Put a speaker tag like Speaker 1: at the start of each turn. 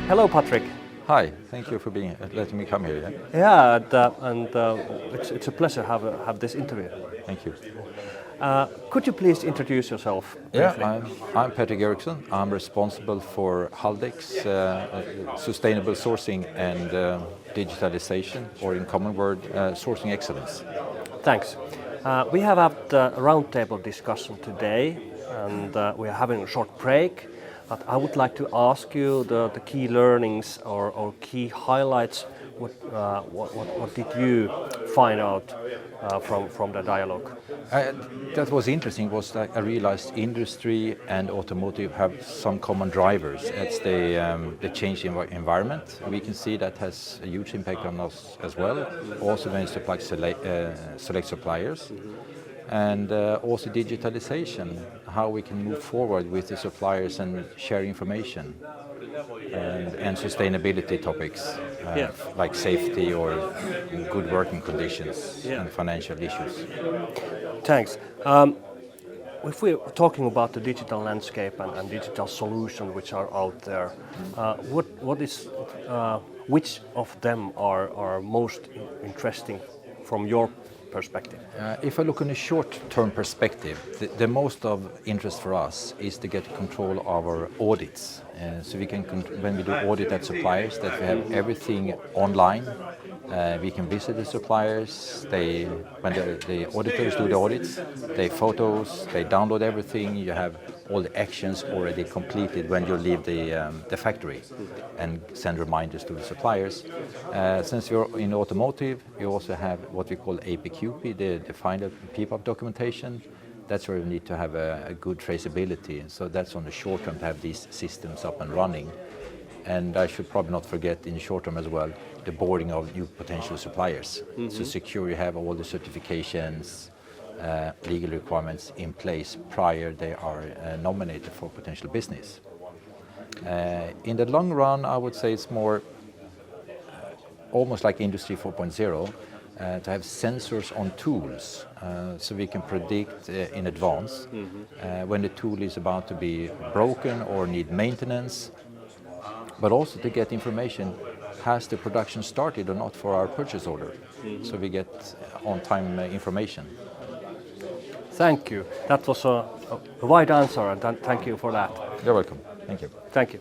Speaker 1: Hello, Patrik.
Speaker 2: Hi, thank you for letting me come here.
Speaker 1: Yeah, it's a pleasure to have this interview.
Speaker 2: Thank you.
Speaker 1: Could you please introduce yourself briefly?
Speaker 2: Yeah, I'm Patrik Eriksson. I'm responsible for Haldex, sustainable sourcing and digitalization, or in common word, sourcing excellence.
Speaker 1: Thanks. We have had a roundtable discussion today, and we are having a short break. But I would like to ask you the key learnings or key highlights. What did you find out from the dialogue?
Speaker 2: That was interesting. Was that I realized industry and automotive have some common drivers. It's the change in environment. We can see that has a huge impact on us as well. Also, when select suppliers. And also digitalization, how we can move forward with the suppliers and share information, and sustainability topics like safety or good working conditions and financial issues.
Speaker 1: Thanks. If we're talking about the digital landscape and digital solutions which are out there, which of them are most interesting from your perspective?
Speaker 2: If I look on a short-term perspective, the most of interest for us is to get control of our audits. So we can, when we do audit at suppliers, that we have everything online. We can visit the suppliers. When the auditors do the audits, they photos, they download everything. You have all the actions already completed when you leave the factory, and send reminders to the suppliers. Since you're in automotive, you also have what we call APQP, the final PPAP documentation. That's where we need to have a good traceability. And so that's on the short term to have these systems up and running. And I should probably not forget in the short term as well, the boarding of new potential suppliers. So secure you have all the certifications, legal requirements in place prior they are nominated for potential business. In the long run, I would say it's more almost like Industry 4.0, to have sensors on tools, so we can predict in advance when the tool is about to be broken or need maintenance, but also to get information, has the production started or not for our purchase order, so we get on-time information.
Speaker 1: Thank you. That was a wide answer, and thank you for that.
Speaker 2: You're welcome. Thank you.
Speaker 1: Thank you.